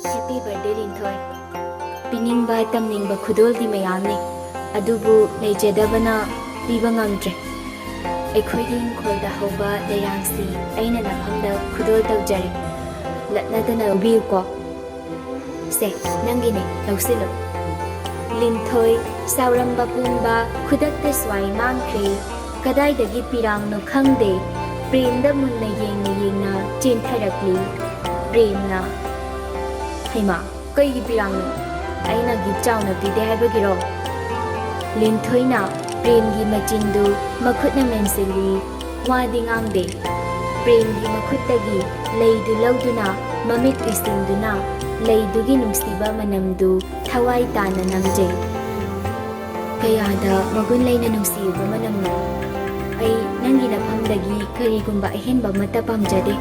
Happy birthday Linthoi. Pininba tamningba khudoldi mayamni. Adubu leijadabana piba ngamdre. Aikhoigi ingkholda hauba leirangsi aina nafamda khudol tawjare. Latnadana ubiyuko. Se nangine lausilo. Linthoi sauramba punba khudakta swai mangkhre. Kadaidagi pirangno khangde. Premda munna yengna chentharakli. Premna Hema, kay gipirang no? Ay nagitsaw na pide hay bagiro. Linthoi na, prem gi machindu, makut na mensili, wading ang de. Prem gi makut tagi, laydu lawdu na, mamit isindu na, laydu ginungsiba manamdu, thawai tana namje. Kaya da, magunlay na nungsiba manamno. Ay nanginapamdagi karigumba ihenba matapamjade.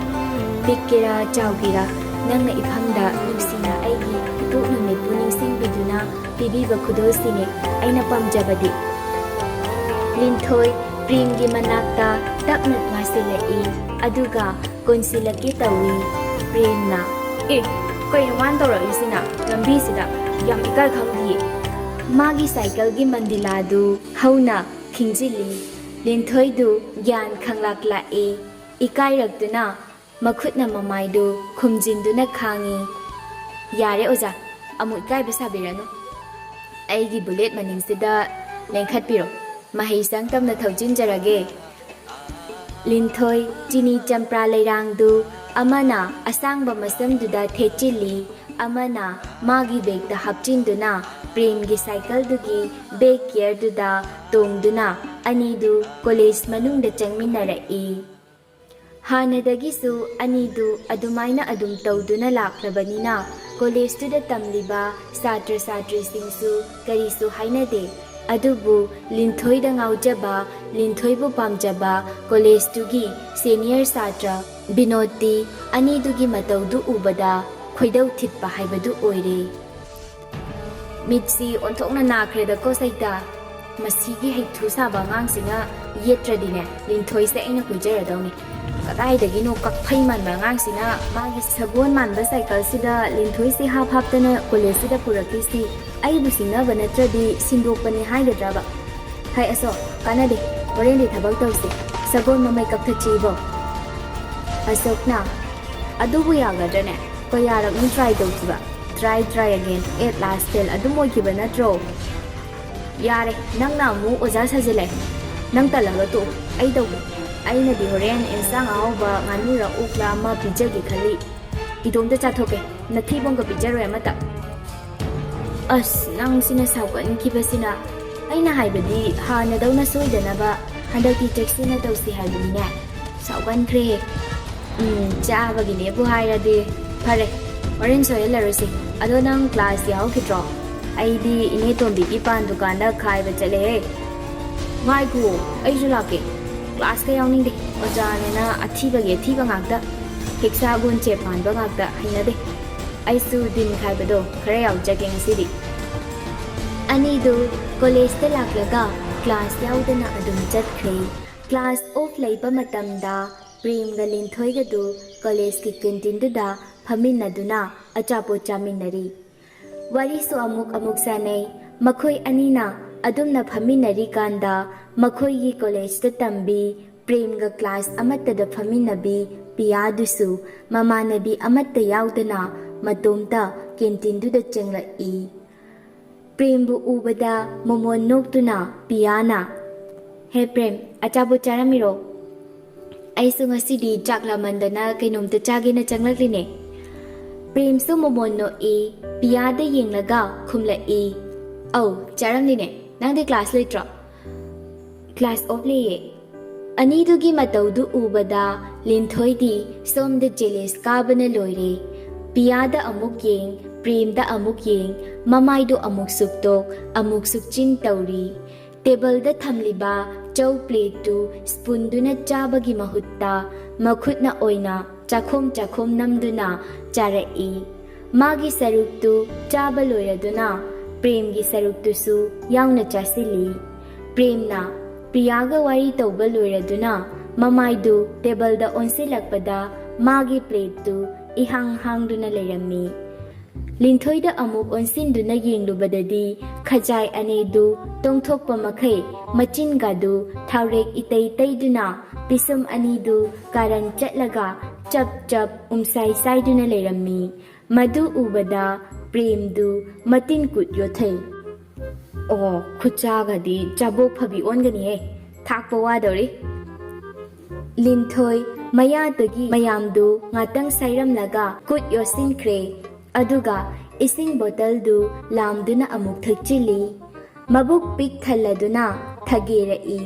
Pikira, chawgira, nang naiphamda nungsina aigi tuk numit puningsing biduna pibiba khudolsine aina pamjabadi. Linthoi prem gi manakta taknat masilai aduga konsilaki tawi premna kay naman tawra isina lambi sida yam ikal khamdi magi cycle gi mandiladu hauna khingjili Linthoi du gyan khanglakla ikai raktuna Makhutna mamaydu khumjinduna khangi yare oza amu ikai basabirano aigi bullet maningsida lengkhatpiro mahisang tamna thaujinjarage Linthoi chini champra leirangdu amana asangba masamduda thechili amana magi begda hapchinduna prem gi cycle dugi bag care duda tongduna anidu college manungda changminarai Hanadagisu anidu adumaina adum tawduna laklabanina college tuda tamliba satra satri singsu karisu hainade adubu Linthoi da ngaujaba Linthoi bu pamjaba college tugi senior satra binoti anidugi matawdu ubada khoidau thitpa haibadu oire mitsi onthokna nakreda ko saita masigi haithu saba ngangsinga yetradine Linthoi se aina kujaradawni Kadaidagino kakphai manba ngangsina magi sagon manba cycle sida Linthoi si haptana college sida purakisi aibu sinaba natradi sindokpani haigadraba hai aso kanade warende thabak tawse sagon mamai kakthachibo asokna adubu yagadane ko yarak nu try tawsiba try again at last till adumoy kiba natro yare nangna mu oja sajile nang talaga to ai daw aina di horen insang awba nganura ukla ma pijagi khali idongda chathoke nathi bongga pijaroi amata as nang sina saukan kibasina aina haibadi hana dauna soidana ba handaki texina tawsi haibine saukan kre chabagi ne bu hairade phare horen soyelarosi ado nang class yaw kitro aidi ine tombi ki pan dukan da khaiba chale ngai ku ai julake Class ka yaw ningde ojane na athiba ngakda hiksa gun che panba ngakda hainade aisu din khaibado khare yaw jage ngasidi anidu college te laklaga class yawdana adum chatkhre class off laiba matamda prem ga Linthoi ga du college ki canteen da phaminaduna achapo chaminari wari so amuk sanai makhoi anina adumna phaminari kanda makhoi gi college ta tambi prem ga class amatta da phaminabi piyadusu mamanabi amatta yaudana matomta canteen du da changla prem bu ubada momon noktuna piyana he prem achabu charamiro aisu ngasidi chakla mandana kainomta chage na changlakline prem su momon no piyada yenglaga khumla au charamline nangde class later Class of Lay Anidugi mataudu ubada Linthoi di somda jealous kabana loire Piyada amuk yeng premda amuk yeng mamaidu amuk suktok amuk sukchin tauri table da thamliba chow plate tu spoon duna chabagi mahutta makhutna oina chakhom namduna charai magi saruk tu chaba loiraduna prem gi saruk tu su yauna chasili premna Priyaga wari tawba loiraduna mamaidu table da onsilakpada magi plate tu ihang hangduna lerami ꯂꯤꯟꯊꯣꯏꯗ ꯑꯃꯨꯛ ꯑꯣꯟꯁꯤꯟꯗꯨꯅ ꯌꯦꯡꯂꯨꯕꯗꯗꯤ ꯈꯖꯥꯏ ꯑꯅꯤꯗꯨ ꯇꯣꯡꯊꯣꯛꯄ ꯃꯈꯩ ꯃꯆꯤꯟꯒꯗꯨ ꯊꯥꯎꯔꯦꯛ ꯏꯇꯩ ꯇꯩꯗꯨꯅ ꯄꯤꯁꯨꯝ ꯑꯅꯤꯗꯨ ꯀꯥꯔꯟ ꯆꯠꯂꯒ ꯆꯞ ꯆꯞ ꯎꯝꯁꯥꯏ ꯁꯥꯏꯗꯨꯅ ꯂꯩꯔꯝꯃꯤ꯫ ꯃꯗꯨ ꯎꯕꯗ ꯄ꯭ꯔꯦꯝꯗꯨ ꯃꯇꯤꯟ ꯀꯨꯠ ꯌꯣꯠꯊꯩ꯫ ꯑꯣ ꯈꯨꯠꯆꯥꯒꯗꯤ ꯆꯥꯕꯣꯛ ꯐꯕꯤ ꯑꯣꯟꯒꯅꯤꯍꯦ, ꯊꯥꯛꯄ ꯋꯥꯗꯧꯔꯤ꯫ ꯂꯤꯟꯊꯣꯏ ꯃꯌꯥꯗꯒꯤ ꯃꯌꯥꯝꯗꯨ ꯉꯥꯇꯪ ꯁꯥꯏꯔꯝꯂꯒ ꯀꯨꯠ ꯌꯣꯠꯁꯤꯟꯈ꯭ꯔꯦ꯫ ꯑꯗꯨꯒ ꯏꯁꯤꯡ ꯕꯣꯇꯜꯗꯨ ꯂꯥꯝꯗꯨꯅ ꯑꯃꯨꯛ ꯊꯛꯆꯤꯜꯂꯤ꯫ ꯃꯕꯨꯛ ꯄꯤꯛ ꯊꯜꯂꯗꯨꯅ ꯊꯒꯦꯔꯛꯏ꯫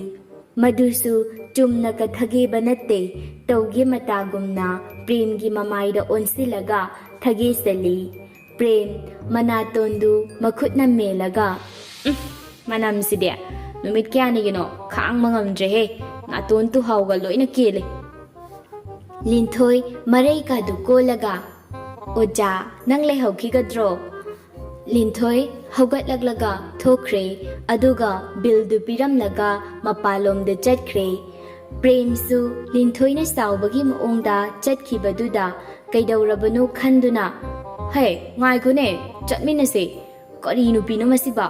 ꯃꯗꯨꯁꯨ ꯆꯨꯝꯅꯀ ꯊꯒꯦꯕ ꯅꯠꯇꯦ, ꯇꯧꯒꯦ ꯃꯇꯥꯒꯨꯝꯅ ꯄ꯭ꯔꯦꯝꯒꯤ ꯃꯃꯥꯏꯗ ꯑꯣꯟꯁꯤꯜꯂꯒ ꯊꯒꯦꯁꯜꯂꯤ꯫ ꯄ꯭ꯔꯦꯝ ꯃꯅꯥꯇꯣꯟꯗꯨ ꯃꯈꯨꯠꯅ ꯃꯦꯜꯂꯒ ꯃꯅꯝꯁꯤꯗꯤ ꯅꯨꯃꯤꯠ ꯀꯌꯥꯅꯤꯒꯤꯅꯣ ꯈꯥꯡꯕ ꯉꯝꯗ꯭ꯔꯦꯍꯦ, ꯅꯥꯇꯣꯟ ꯇꯨꯍꯥꯎꯒ ꯂꯣꯏꯅ ꯀꯦꯜꯂꯦ꯫ ꯂꯤꯟꯊꯣꯏ ꯃꯔꯩꯀꯥꯗꯨ ꯀꯣꯜꯂꯒ ꯑꯣꯖꯥ ꯅꯪ ꯂꯩꯍꯧꯈꯤꯒꯗ꯭ꯔꯣ? ꯂꯤꯟꯊꯣꯏ ꯍꯧꯒꯠꯂꯛꯂꯒ ꯊꯣꯛꯈ꯭ꯔꯦ꯫ ꯑꯗꯨꯒ ꯕꯤꯜꯗꯨ ꯄꯤꯔꯝꯂꯒ ꯃꯄꯥꯟꯂꯣꯝꯗ ꯆꯠꯈ꯭ꯔꯦ꯫ ꯄ꯭ꯔꯦꯝꯁꯨ ꯂꯤꯟꯊꯣꯏꯅ ꯆꯥꯎꯕꯒꯤ ꯃꯑꯣꯡꯗ ꯆꯠꯈꯤꯕꯗꯨꯗ ꯀꯩꯗꯧꯔꯕꯅꯣ ꯈꯟꯗꯨꯅ ꯍꯦ ꯉꯥꯏꯈꯣꯅꯦ ꯆꯠꯃꯤꯟꯅꯁꯦ, ꯀꯔꯤ ꯅꯨꯄꯤꯅꯣ ꯃꯁꯤꯕ,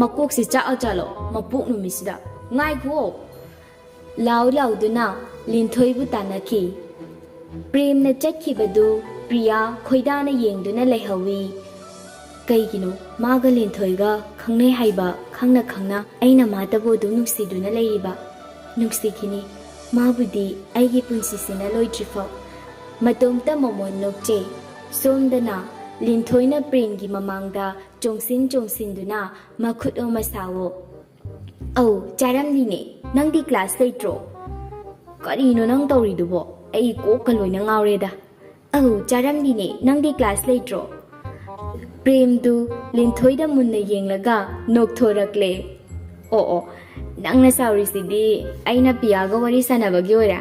ꯃꯀꯣꯛꯁꯤ ꯆꯥꯛꯑ ꯆꯥꯂꯣ ꯃꯄꯣꯛ ꯅꯨꯃꯤꯠꯁꯤꯗ, ꯉꯥꯏꯈꯣ ꯂꯥꯎ ꯂꯥꯎꯗꯨꯅ ꯂꯤꯟꯊꯣꯏꯕꯨ ꯇꯥꯟꯅꯈꯤ꯫ ꯄ꯭ꯔꯦꯝꯅ ꯆꯠꯈꯤꯕꯗꯨ ꯄ꯭ꯔꯤꯌꯥ ꯈꯣꯏꯗꯥꯅ ꯌꯦꯡꯗꯨꯅ ꯂꯩꯍꯧꯏ꯫ ꯀꯩꯒꯤꯅꯣ ꯃꯥꯒ ꯂꯤꯟꯊꯣꯏꯒ ꯈꯪꯅꯩ ꯍꯥꯏꯕ ꯈꯪꯅ ꯈꯪꯅ ꯑꯩꯅ ꯃꯥꯇꯕꯨ ꯑꯗꯨꯝ ꯅꯨꯡꯁꯤꯗꯨꯅ ꯂꯩꯔꯤꯕ? ꯅꯨꯡꯁꯤꯈꯤꯅꯤ, ꯃꯥꯕꯨꯗꯤ ꯑꯩꯒꯤ ꯄꯨꯟꯁꯤꯁꯤꯅ ꯂꯣꯏꯗ꯭ꯔꯤꯐꯥꯎ꯫ ꯃꯇꯣꯝꯇ ꯃꯣꯃꯣꯟ ꯅꯣꯛꯆꯩ꯫ ꯁꯣꯝꯗꯅ ꯂꯤꯟꯊꯣꯏꯅ ꯄ꯭ꯔꯦꯝꯒꯤ ꯃꯃꯥꯡꯗ ꯆꯣꯡꯁꯤꯟꯗꯨꯅ ꯃꯈꯨꯠ ꯑꯣ ꯃꯁꯥꯋꯣ ꯑꯧ ꯆꯥꯔꯝꯅꯤꯅꯦ, ꯅꯪꯗꯤ ꯀ꯭ꯂꯥꯁ ꯂꯩꯇ꯭ꯔꯣ? ꯀꯔꯤꯅꯣ ꯅꯪ ꯇꯧꯔꯤꯗꯨꯕꯣ, ꯑꯩ ꯀꯣꯛꯀ ꯂꯣꯏꯅ ꯉꯥꯎꯔꯦꯗ꯫ ꯑꯧ ꯆꯥꯔꯝꯅꯤꯅꯦ, ꯅꯪꯗꯤ ꯀ꯭ꯂꯥꯁ ꯂꯩꯇ꯭ꯔꯣ? ꯄ꯭ꯔꯦꯝꯗꯨ ꯂꯤꯟꯊꯣꯏꯗ ꯃꯨꯟꯅ ꯌꯦꯡꯂꯒ ꯅꯣꯛꯊꯣꯔꯛꯂꯦ꯫ ꯑꯣ ꯅꯪꯅ ꯁꯥꯎꯔꯤꯁꯤꯗꯤ ꯑꯩꯅ ꯄꯤꯌꯥꯒ ꯋꯥꯔꯤ ꯁꯥꯟꯅꯕꯒꯤ ꯑꯣꯏꯔꯦ?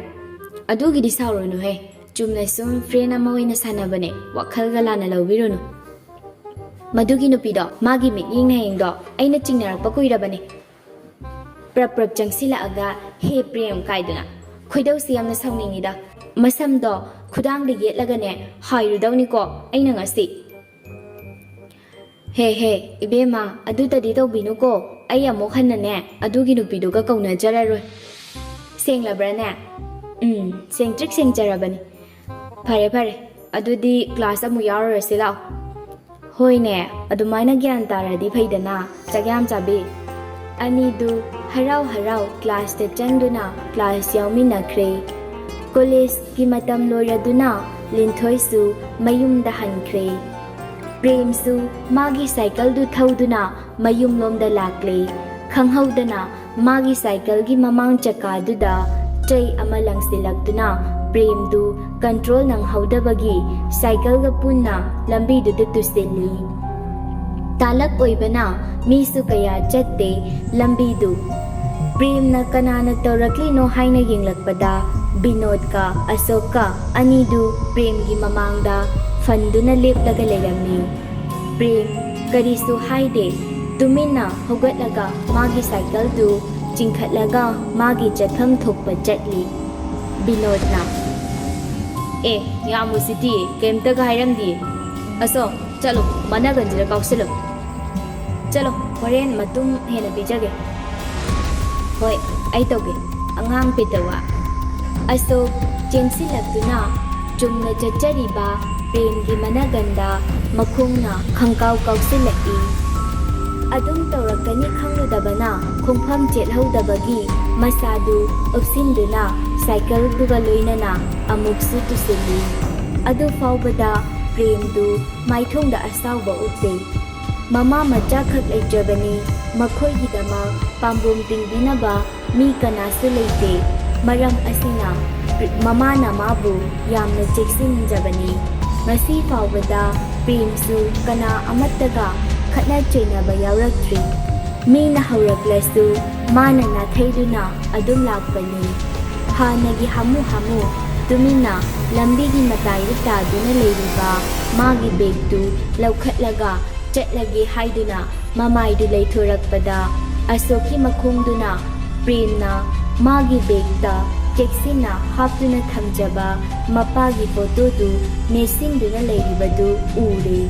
ꯑꯗꯨꯒꯤꯗꯤ ꯁꯥꯎꯔꯨꯅꯨꯍꯦ, ꯆꯨꯝꯅ ꯁꯨꯝ ꯐ꯭ꯔꯦꯟ ꯑꯃ ꯑꯣꯏꯅ ꯁꯥꯟꯅꯕꯅꯦ, ꯋꯥꯈꯜꯒ ꯂꯥꯟꯅ ꯂꯧꯕꯤꯔꯨꯅꯨ꯫ ꯃꯗꯨꯒꯤ ꯅꯨꯄꯤꯗꯣ ꯃꯥꯒꯤ ꯃꯤꯠꯌꯦꯡ ꯅꯌꯦꯡꯗꯣ ꯑꯩꯅ ꯆꯤꯡꯅꯔꯛꯄ ꯀꯨꯏꯔꯕꯅꯦ꯫ ꯄ꯭ꯔꯞ ꯆꯪꯁꯤꯜꯂꯛꯑꯒ ꯍꯦ ꯄ꯭ꯔꯦꯝ ꯀꯥꯏꯗꯨꯅ ꯈꯣꯏꯗꯧꯁꯤ ꯌꯥꯝꯅ ꯁꯥꯎꯅꯤꯡꯉꯤꯗ꯫ ꯃꯁꯝꯗꯣ ꯈꯨꯗꯥꯡꯗ ꯌꯦꯠꯂꯒꯅꯦ ꯍꯥꯏꯔꯨꯗꯧꯅꯤꯀꯣ ꯑꯩꯅ ꯉꯁꯤ꯫ ꯍꯦ ꯏꯕꯦꯝꯃ ꯑꯗꯨꯇꯗꯤ ꯇꯧꯕꯤꯅꯨꯀꯣ, ꯑꯩ ꯑꯃꯨꯛ ꯍꯟꯅꯅꯦ ꯑꯗꯨꯒꯤ ꯅꯨꯄꯤꯗꯨꯒ ꯀꯧꯅꯖꯔꯔꯣꯏ꯫ ꯁꯦꯡꯂꯕ꯭ꯔꯅꯦ? ꯁꯦꯡꯇ꯭ꯔꯤꯛ ꯁꯦꯡꯖꯔꯕꯅꯤ꯫ ꯐꯔꯦ ꯑꯗꯨꯗꯤ ꯀ꯭ꯂꯥꯁ ꯑꯃꯨꯛ ꯌꯥꯎꯔꯨꯔꯁꯤ ꯂꯥꯛꯑꯣ꯫ ꯍꯣꯏꯅꯦ ꯑꯗꯨꯃꯥꯏꯅ ꯒ꯭ꯌꯥꯟ ꯇꯥꯔꯗꯤ ꯐꯩꯗꯅ ꯆꯥꯛꯌꯥꯝ ꯆꯥꯕꯤ꯫ ꯑꯅꯤꯗꯨ ꯍꯔꯥꯎ ꯍꯔꯥꯎ ꯀ꯭ꯂꯥꯁꯇ ꯆꯪꯗꯨꯅ ꯀ꯭ꯂꯥꯁ ꯌꯥꯎꯃꯤꯟꯅꯈ꯭ꯔꯦ꯫ ꯀꯣꯂꯦꯖꯀꯤ ꯃꯇꯝ ꯂꯣꯏꯔꯗꯨꯅ ꯂꯤꯟꯊꯣꯏꯁꯨ ꯃꯌꯨꯝꯗ ꯍꯟꯈ꯭ꯔꯦ꯫ ꯄ꯭ꯔꯦꯝꯁꯨ ꯃꯥꯒꯤ ꯁꯥꯏꯀꯜꯗꯨ ꯊꯧꯗꯨꯅ ꯃꯌꯨꯝꯂꯣꯝꯗ ꯂꯥꯛꯂꯦ꯫ ꯈꯪꯍꯧꯗꯅ ꯃꯥꯒꯤ ꯁꯥꯏꯀꯜꯒꯤ ꯃꯃꯥꯡ ꯆꯀꯥꯗꯨꯗ ꯆꯩ ꯑꯃ ꯂꯪꯁꯤꯜꯂꯛꯇꯨꯅ ꯄ꯭ꯔꯦꯝꯗꯨ ꯀꯟꯇ꯭ꯔꯣꯜ ꯅꯪꯍꯧꯗꯕꯒꯤ ꯁꯥꯏꯀꯜꯒ ꯄꯨꯟꯅ ꯂꯝꯕꯤꯗꯨꯗ ꯇꯨꯁꯤꯜꯂꯤ꯫ ꯇꯥꯂꯛ ꯑꯣꯏꯕꯅ ꯃꯤꯁꯨ ꯀꯌꯥ ꯆꯠꯇꯦ ꯂꯝꯕꯤꯗꯨ꯫ ꯄ꯭ꯔꯦꯝꯅ ꯀꯅꯥꯅ ꯇꯧꯔꯛꯂꯤꯅꯣ ꯍꯥꯏꯅ ꯌꯦꯡꯂꯛꯄꯗ ꯕꯤꯅꯣꯗꯀ ꯑꯁꯣꯛꯀ ꯑꯅꯤꯗꯨ ꯄ꯭ꯔꯦꯝꯒꯤ ꯃꯃꯥꯡꯗ ꯐꯟꯗꯨꯅ ꯂꯦꯞꯂꯒ ꯂꯩꯔꯝꯃꯤ꯫ ꯄ꯭ꯔꯦꯝ ꯀꯔꯤꯁꯨ ꯍꯥꯏꯗꯦ, ꯇꯨꯃꯤꯟꯅ ꯍꯧꯒꯠꯂꯒ ꯃꯥꯒꯤ ꯁꯥꯏꯀꯜꯗꯨ ꯆꯤꯡꯈꯠꯂꯒ ꯃꯥꯒꯤ ꯆꯠꯐꯝ ꯊꯣꯛꯄ ꯆꯠꯂꯤ꯫ ꯕꯤꯅꯣꯗꯅ ꯌꯥꯝ ꯎꯁꯤꯠꯇꯤ, ꯀꯩꯝꯇꯒ ꯍꯥꯏꯔꯝꯗꯤꯌꯦ꯫ ꯑꯁꯣꯛ ꯆꯠꯂꯣ ꯃꯅꯒꯟꯁꯤꯗ ꯀꯥꯎꯁꯤꯜꯂꯣ, ꯆꯠꯂꯣ ꯍꯣꯔꯦꯟ ꯃꯇꯨꯡ ꯍꯦꯟꯅ ꯄꯤꯖꯒꯦ꯫ ꯍꯣꯏ ꯑꯩ ꯇꯧꯒꯦ, ꯑꯉꯥꯡ ꯄꯦꯇꯋꯥ꯫ ꯑꯁꯣꯛ ꯆꯦꯟꯁꯤꯜꯂꯛꯇꯨꯅ ꯆꯨꯝꯅ ꯆꯠꯆꯔꯤꯕ ꯄ꯭ꯔꯦꯝꯒꯤ ꯃꯅꯒꯟꯗ ꯃꯈꯣꯡꯅ ꯈꯪꯀꯥꯎ ꯀꯥꯎꯁꯤꯜꯂꯛꯏ꯫ ꯑꯗꯨꯝ ꯇꯧꯔꯛꯀꯅꯤ ꯈꯪꯂꯨꯗꯕꯅ ꯈꯣꯡꯐꯝ ꯆꯦꯠꯍꯧꯗꯕꯒꯤ ꯃꯁꯥꯗꯨ ꯎꯞꯁꯤꯟꯗꯨꯅ ꯁꯥꯏꯀꯜꯗꯨꯒ ꯂꯣꯏꯅꯅ ꯑꯃꯨꯛꯁꯨ ꯇꯨꯁꯤꯜꯂꯤ꯫ ꯑꯗꯨ ꯐꯥꯎꯕꯗ ꯄ꯭ꯔꯦꯝꯗꯨ ꯃꯥꯏꯊꯣꯡꯗ ꯑꯁꯥꯎꯕ ꯎꯠꯇꯦ꯫ ꯃꯃꯥ ꯃꯆꯥꯈꯛ ꯂꯩꯖꯕꯅꯤ, ꯃꯈꯣꯏꯒꯤꯗꯃꯛ ꯄꯥꯝꯕꯣꯝ ꯇꯤꯡꯕꯤꯅꯕ ꯃꯤ ꯀꯅꯥꯁꯨ ꯂꯩꯇꯦ꯫ ꯃꯔꯝ ꯑꯁꯤꯅ ꯃꯃꯥꯅ ꯃꯥꯕꯨ ꯌꯥꯝꯅ ꯆꯦꯛꯁꯤꯟꯖꯕꯅꯤ꯫ ꯉꯁꯤ ꯐꯥꯎꯕꯗ ꯄ꯭ꯔꯦꯝꯁꯨ ꯀꯅꯥ ꯑꯃꯠꯇꯒ ꯈꯠꯅ ꯆꯩꯅꯕ ꯌꯥꯎꯔꯛꯇ꯭ꯔꯤ꯫ ꯃꯤꯅ ꯍꯧꯔꯛꯂꯁꯨ ꯃꯥꯅ ꯅꯥꯊꯩꯗꯨꯅ ꯑꯗꯨꯝ ꯂꯥꯛꯄꯅꯤ꯫ ꯍꯥꯟꯅꯒꯤ ꯍꯥꯃꯨ ꯇꯨꯃꯤꯟꯅ ꯂꯝꯕꯤꯒꯤ ꯃꯇꯥꯏꯗ ꯇꯥꯗꯨꯅ ꯂꯩꯔꯤꯕ ꯃꯥꯒꯤ ꯕꯦꯒꯇꯨ ꯂꯧꯈꯠꯂꯒ ꯆꯠꯂꯒꯦ ꯍꯥꯏꯗꯨꯅ ꯃꯃꯥꯏꯗꯨ ꯂꯩꯊꯣꯔꯛꯄꯗ ꯑꯁꯣꯛꯀꯤ ꯃꯈꯣꯡꯗꯨꯅ ꯄ꯭ꯔꯦꯝꯅ ꯃꯥꯒꯤ ꯕꯦꯒꯇ ꯆꯦꯛꯁꯤꯟꯅ ꯍꯥꯞꯇꯨꯅ ꯊꯝꯖꯕ ꯃꯄꯥꯒꯤ ꯐꯣꯇꯣꯗꯨ ꯅꯦꯠꯁꯤꯟꯗꯨꯅ ꯂꯩꯔꯤꯕꯗꯨ ꯎꯔꯦ꯫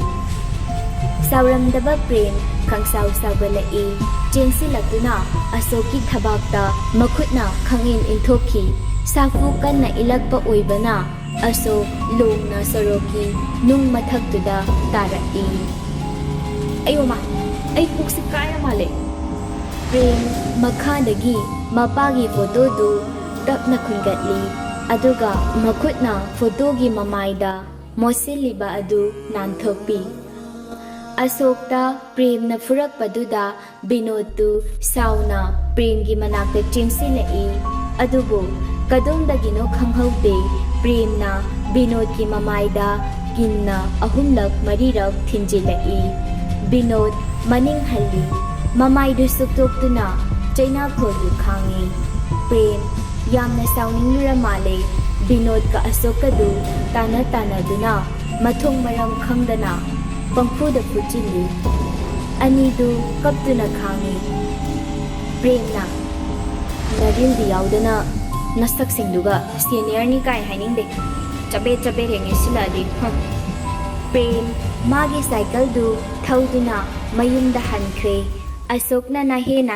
ꯁꯥꯎꯔꯝꯗꯕ ꯄ꯭ꯔꯦꯝ ꯈꯪꯁꯥꯎ ꯁꯥꯎꯒꯠꯂꯛꯏ ꯆꯦꯟꯁꯤꯜꯂꯛꯇꯨꯅ ꯑꯁꯣꯛꯀꯤ ꯊꯕꯥꯛꯇ ꯃꯈꯨꯠꯅ ꯈꯪꯏꯟ ꯏꯟꯊꯣꯛꯈꯤ ꯁꯥꯐꯨ ꯀꯟꯅ ꯏꯜꯂꯛꯄ ꯑꯣꯏꯕꯅ ꯑꯁꯣꯛ ꯂꯣꯡꯅ ꯁꯣꯔꯣꯛꯀꯤ ꯅꯨꯡ ꯃꯊꯛꯇꯨꯗ ꯇꯥꯔꯛꯏ ꯑꯌꯣꯃ ꯑꯩ ꯄꯨꯛꯁꯤ ꯀꯥꯏꯔ ꯃꯥꯜꯂꯦ ꯄ꯭ꯔꯦꯝ ꯃꯈꯥꯗꯒꯤ ꯃꯄꯥꯒꯤ ꯐꯣꯇꯣꯗꯨ ꯇꯞꯅ ꯈꯨꯟꯒꯠꯂꯤ ꯑꯗꯨꯒ ꯃꯈꯨꯠꯅ ꯐꯣꯇꯣꯒꯤ ꯃꯃꯥꯏꯗ ꯃꯣꯠꯁꯤꯜꯂꯤꯕ ꯑꯗꯨ ꯅꯥꯟꯊꯣꯛꯄꯤ ꯑꯁꯣꯛꯇ ꯄ꯭ꯔꯦꯝꯅ ꯐꯨꯔꯛꯄꯗꯨꯗ ꯕꯤꯅꯣꯗꯇꯨ ꯁꯥꯎꯅ ꯄ꯭ꯔꯦꯝꯒꯤ ꯃꯅꯥꯛꯇ ꯆꯦꯟꯁꯤꯜꯂꯛꯏ ꯑꯗꯨꯕꯨ ꯀꯗꯣꯝꯗꯒꯤꯅꯣ ꯈꯪꯍꯧꯗꯦ ꯄ꯭ꯔꯦꯝꯅ ꯕꯤꯅꯣꯗꯀꯤ ꯃꯃꯥꯏꯗ ꯀꯤꯟꯅ 3-4ꯔꯛ ꯊꯤꯟꯖꯤꯜꯂꯛꯏ ꯕꯤꯅꯣꯗ ꯃꯅꯤꯡ ꯍꯜꯂꯤ ꯃꯃꯥꯏꯗꯨ ꯁꯨꯛꯇꯣꯛꯇꯨꯅ ꯆꯩꯅꯥꯈꯣꯜꯗꯨ ꯈꯥꯡꯉꯤ ꯄ꯭ꯔꯦꯝ ꯌꯥꯝꯅ ꯁꯥꯎꯅꯤꯡꯂꯨꯔ ꯃꯥꯜꯂꯦ ꯕꯤꯅꯣꯗꯀ ꯑꯁꯣꯛꯀꯗꯨ ꯇꯥꯟꯅꯗꯨꯅ ꯃꯊꯣꯡ ꯃꯔꯝ ꯈꯪꯗꯅ ꯄꯪꯐꯨꯗ ꯐꯨꯆꯤꯜꯂꯤ ꯑꯅꯤꯗꯨ ꯀꯞꯇꯨꯅ ꯈꯥꯡꯉꯤ ꯄ꯭ꯔꯦꯝꯅ ꯅꯔꯤꯜꯗꯤ ꯌꯥꯎꯗꯅ ꯅꯁꯛꯁꯤꯡꯗꯨꯒ ꯁꯦꯅꯤꯌꯔꯅꯤ ꯀꯥꯏ ꯍꯥꯏꯅꯤꯡꯗꯦ ꯆꯕꯦꯠ ꯍꯦꯛ ꯉꯦꯁꯤꯜꯂꯛꯑꯗꯤ ꯄ꯭ꯔꯦꯝ ꯃꯥꯒꯤ ꯁꯥꯏꯀꯜꯗꯨ ꯊꯧꯗꯨꯅ ꯃꯌꯨꯝꯗ ꯍꯟꯈ꯭ꯔꯦ ꯑꯁꯣꯛꯅ ꯅꯍꯦꯅ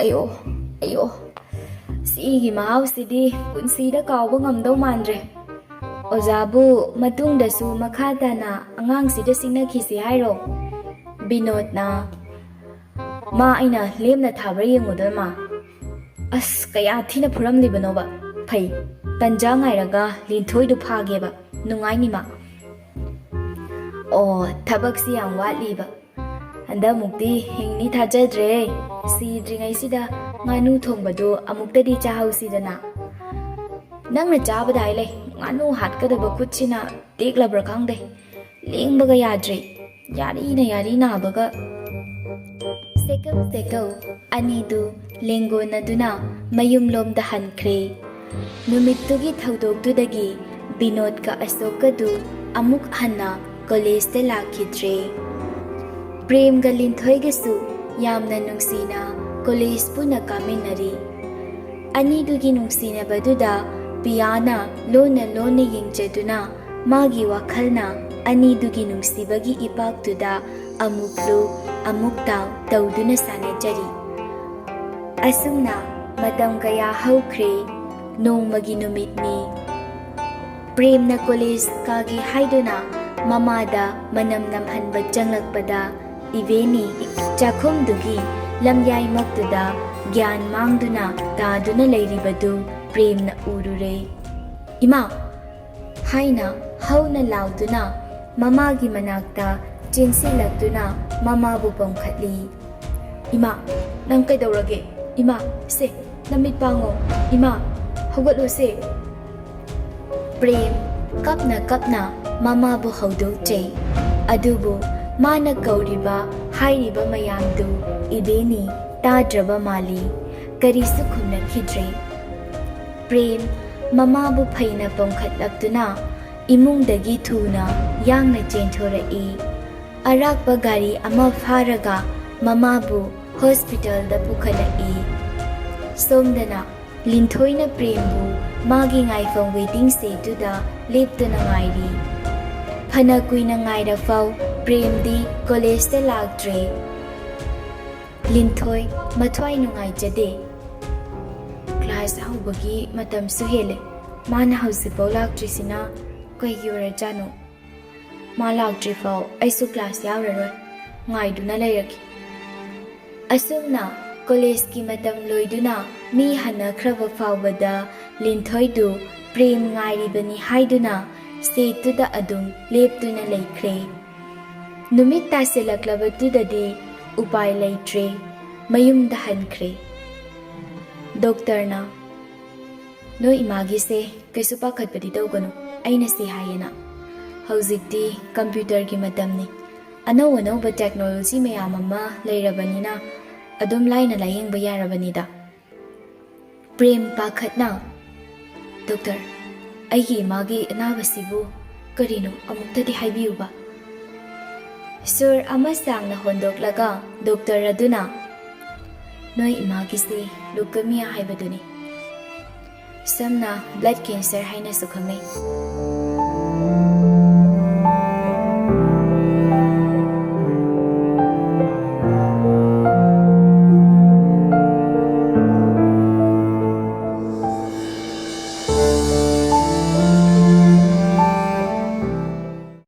ꯑꯌꯣ ꯁꯤꯒꯤ ꯃꯍꯥꯎꯁꯤꯗꯤ ꯄꯨꯟꯁꯤꯗ ꯀꯥꯎꯕ ꯉꯝꯗꯧ ꯃꯥꯟꯗ꯭ꯔꯦ ꯑꯣꯖꯥꯕꯨ ꯃꯇꯨꯡꯗꯁꯨ ꯃꯈꯥ ꯇꯥꯅ ꯑꯉꯥꯡꯁꯤꯗ ꯁꯤꯡꯅꯈꯤꯁꯤ ꯍꯥꯏꯔꯣ ꯕꯤꯅꯣꯗꯅ ꯃꯥ ꯑꯩꯅ ꯂꯦꯝꯅ ꯊꯥꯕ꯭ꯔꯥ ꯌꯦꯡꯉꯨꯗꯅ ꯃꯥ ꯑꯁ ꯀꯌꯥ ꯊꯤꯅ ꯐꯨꯔꯝꯂꯤꯕꯅꯣꯕ ꯐꯩ ꯇꯟꯖꯥ ꯉꯥꯏꯔꯒ ꯂꯤꯟꯊꯣꯏꯗꯨ ꯐꯥꯒꯦꯕ ꯅꯨꯡꯉꯥꯏꯅꯤ ꯃꯥ ꯑꯣ ꯊꯕꯛꯁꯤ ꯌꯥꯝ ꯋꯥꯠꯂꯤꯕ ꯍꯟꯗꯛꯃꯨꯛꯇꯤ ꯍꯤꯡꯅꯤ ꯊꯥꯖꯗ꯭ꯔꯦ ꯁꯤꯗ꯭ꯔꯤꯉꯩꯁꯤꯗ ꯉꯥꯅꯨ ꯊꯣꯡꯕꯗꯨ ꯑꯃꯨꯛꯇꯗꯤ ꯆꯥꯍꯧꯁꯤꯗꯅ ꯅꯪꯅ ꯆꯥꯕꯗ ꯍꯥꯏ ꯂꯩ ꯉꯥꯅꯨ ꯍꯥꯠꯀꯗꯕ ꯈꯨꯠꯁꯤꯅ ꯇꯦꯛꯂꯕ꯭ꯔꯥ ꯈꯪꯗꯦ ꯂꯦꯡꯕꯒ ꯌꯥꯗ꯭ꯔꯦ ꯌꯥꯔꯤ ꯅꯥꯕꯒ ꯁꯦꯀꯧ ꯑꯅꯤꯗꯨ ꯂꯦꯡꯒꯣꯟꯅꯗꯨꯅ ꯃꯌꯨꯝꯂꯣꯝꯗ ꯍꯟꯈ꯭ꯔꯦ ꯅꯨꯃꯤꯠꯇꯨꯒꯤ ꯊꯧꯗꯣꯛꯇꯨꯗꯒꯤ ꯕꯤꯅꯣꯗꯀ ꯑꯁꯣꯛꯀꯗꯨ ꯑꯃꯨꯛ ꯍꯟꯅ ꯀꯣꯂꯦꯖꯇ ꯂꯥꯛꯈꯤꯗ꯭ꯔꯦ ꯄ꯭ꯔꯦꯝꯒ ꯂꯤꯟꯊꯣꯏꯒꯁꯨ ꯌꯥꯝꯅ ꯅꯨꯡꯁꯤꯅ ꯀꯣꯂꯦꯖ ꯄꯨꯟꯅ ꯀꯥꯃꯤꯟꯅꯔꯤ ꯑꯅꯤꯗꯨꯒꯤ ꯅꯨꯡꯁꯤꯅꯕꯗꯨꯗ ꯄꯤꯌꯥꯅ ꯂꯣꯟꯅ ꯌꯦꯡꯖꯗꯨꯅ ꯃꯥꯒꯤ ꯋꯥꯈꯜꯅ ꯑꯅꯤꯗꯨꯒꯤ ꯅꯨꯡꯁꯤꯕꯒꯤ ꯏꯄꯥꯛꯇꯨꯗ ꯑꯃꯨꯛ ꯂꯨ ꯑꯃꯨꯛ ꯇꯥꯎ ꯇꯧꯗꯨꯅ ꯁꯥꯟꯅꯖꯔꯤ ꯑꯁꯨꯝꯅ ꯃꯇꯝ ꯀꯌꯥ ꯍꯧꯈ꯭ꯔꯦ ꯅꯣꯡꯃꯒꯤ ꯅꯨꯃꯤꯠꯅꯤ ꯄ꯭ꯔꯦꯝꯅ ꯀꯣꯂꯦꯖ ꯀꯥꯒꯦ ꯍꯥꯏꯗꯨꯅ ꯃꯃꯥꯗ ꯃꯅꯝ ꯅꯝꯍꯟꯕ ꯆꯪꯂꯛꯄꯗ ꯏꯕꯦꯅꯤ ꯆꯥꯛꯈꯨꯝꯗꯨꯒꯤ ꯂꯝꯌꯥꯏꯃꯛꯇꯨꯗ ꯒ꯭ꯌꯥꯟ ꯃꯥꯡꯗꯨꯅ ꯇꯥꯗꯨꯅ ꯂꯩꯔꯤꯕꯗꯨ ꯄ꯭ꯔꯦꯝꯅ ꯎꯔꯨꯔꯦ ꯏꯃꯥ ꯍꯥꯏꯅ ꯍꯧꯅ ꯂꯥꯎꯗꯨꯅ ꯃꯃꯥꯒꯤ ꯃꯅꯥꯛꯇ ꯆꯦꯟꯁꯤꯜꯂꯛꯇꯨꯅ ꯃꯃꯥꯕꯨ ꯄꯣꯝꯈꯠꯂꯤ ꯏꯃꯥ ꯅꯪ ꯀꯩꯗꯧꯔꯒꯦ ꯏꯃꯥ ꯁꯦ ꯅꯃꯤꯠ ꯄꯥꯡꯉꯣ ꯏꯃꯥ ꯍꯧꯒꯠꯂꯣꯁꯦ ꯄ꯭ꯔꯦꯝ ꯀꯞꯅ ꯃꯃꯥꯕꯨ ꯍꯧꯗꯣꯛꯆꯩ ꯑꯗꯨꯕꯨ ꯃꯥꯅ ꯀꯧꯔꯤꯕ ꯍꯥꯏꯔꯤꯕ ꯃꯌꯥꯝꯗꯨ ꯏꯕꯦꯅꯤ ꯇꯥꯗ꯭ꯔꯕ ꯃꯥꯜꯂꯤ ꯀꯔꯤꯁꯨ ꯈꯨꯝꯅꯈꯤꯗ꯭ꯔꯦ ꯄ꯭ꯔꯦꯝ ꯃꯃꯥꯕు ꯐꯩꯅ ꯄꯣꯝꯈꯠꯂꯛꯇꯨꯅ ꯏꯃꯨꯡꯗꯒꯤ ꯊꯨꯅ ꯌꯥꯡꯅ ꯆꯦꯟꯊꯣꯔꯛꯏ ꯑꯔꯥꯛꯄ ꯒꯥꯔꯤ ꯑꯃ ꯐꯥꯔꯒ ꯃꯃꯥꯕꯨ ꯍꯣꯁꯄꯤꯇꯥꯜꯗ ꯄꯨꯈꯠꯂꯛꯏ ꯁꯣꯝꯗꯅ ꯂꯤꯟꯊꯣꯏꯅ ꯄ꯭ꯔꯦꯝꯕꯨ ꯃꯥꯒꯤ ꯉꯥꯏꯐꯝ ꯋꯦꯇꯤꯡ ꯁꯦꯠꯇꯨꯗ ꯂꯦꯞꯇꯨꯅ ꯉꯥꯏꯔꯤ ꯐꯅ ꯀꯨꯏꯅ ꯉꯥꯏꯔꯐꯥꯎ ꯄ꯭ꯔꯦꯝꯗꯤ ꯀꯣꯂꯦꯖꯇ ꯂꯥꯛꯇ꯭ꯔꯦ ꯂꯤꯟꯊꯣꯏ ꯃꯊ꯭ꯋꯥꯏ ꯅꯨꯡꯉꯥꯏꯖꯗꯦ ꯀ꯭ꯂꯥꯁ ꯍꯧꯕꯒꯤ ꯃꯇꯝꯁꯨ ꯍꯦꯜꯂꯦ ꯃꯥꯅ ꯍꯧꯖꯤꯛꯐꯥꯎ ꯂꯥꯛꯇ꯭ꯔꯤꯁꯤꯅ ꯀꯩꯒꯤ ꯑꯣꯏꯔꯖꯥꯠꯅꯣ ꯃꯥ ꯂꯥꯛꯇ꯭ꯔꯤꯐꯥꯎ ꯑꯩꯁꯨ ꯀ꯭ꯂꯥꯁ ꯌꯥꯎꯔꯔꯣꯏ ꯉꯥꯏꯗꯨꯅ ꯂꯩꯔꯒꯦ ꯑꯁꯨꯝꯅ ꯀꯣꯂꯦꯖꯀꯤ ꯃꯇꯝ ꯂꯣꯏꯗꯨꯅ ꯃꯤ ꯍꯟꯅꯈ꯭ꯔꯕ ꯐꯥꯎꯕꯗ ꯂꯤꯟꯊꯣꯏꯗꯨ ꯄ꯭ꯔꯦꯝ ꯉꯥꯏꯔꯤꯕꯅꯤ ꯍꯥꯏꯗꯨꯅ ꯁꯦꯠꯇꯨꯗ ꯑꯗꯨꯝ ꯂꯦꯞꯇꯨꯅ ꯂꯩꯈ꯭ꯔꯦ ꯅꯨꯃꯤꯠ ꯇꯥꯁꯤꯜꯂꯛꯂꯕꯗꯨꯗꯗꯤ ꯎꯄꯥꯏ ꯂꯩꯇ꯭ꯔꯦ ꯃꯌꯨꯝꯗ ꯍꯟꯈ꯭ꯔꯦ ꯗꯣꯛꯇꯔꯅ ꯅꯣꯏ ꯏꯃꯥꯒꯤꯁꯦ ꯀꯩꯁꯨ ꯄꯥꯈꯠꯄꯗꯤ ꯇꯧꯒꯅꯨ ꯑꯩꯅ ꯁꯤ ꯍꯥꯏꯌꯦꯅ ꯍꯧꯖꯤꯛꯇꯤ ꯀꯝꯄ꯭ꯌꯨꯇꯔꯒꯤ ꯃꯇꯝꯅꯤ ꯑꯅꯧꯕ ꯇꯦꯛꯅꯣꯂꯣꯖꯤ ꯃꯌꯥꯝ ꯑꯃ ꯂꯩꯔꯕꯅꯤꯅ ꯑꯗꯨꯝ ꯂꯥꯏꯅ ꯂꯥꯌꯦꯡꯕ ꯌꯥꯔꯕꯅꯤꯗ ꯄ꯭ꯔꯦꯝ ꯄꯥꯈꯠꯅ ꯗꯣꯛꯇꯔ ꯑꯩꯒꯤ ꯏꯃꯥꯒꯤ ꯑꯅꯥꯕꯁꯤꯕꯨ ꯀꯔꯤꯅꯣ ꯑꯃꯨꯛꯇꯗꯤ ꯍꯥꯏꯕꯤꯌꯨꯕ ꯁꯨꯔ ꯑꯃ ꯁꯥꯡꯅ ꯍꯣꯟꯗꯣꯛꯂꯒ ꯗꯣꯛꯇꯔ ꯑꯗꯨꯅ ꯅꯣꯏ ꯏꯃꯥꯒꯤꯁꯦ ꯂꯨꯀꯦꯃꯤꯌꯥ ꯍꯥꯏꯕꯗꯨꯅꯤ ꯁꯝꯅ ꯕ꯭ꯂꯗ ꯀꯦꯟꯁꯔ ꯍꯥꯏꯅꯁꯨ ꯈꯪꯅꯩ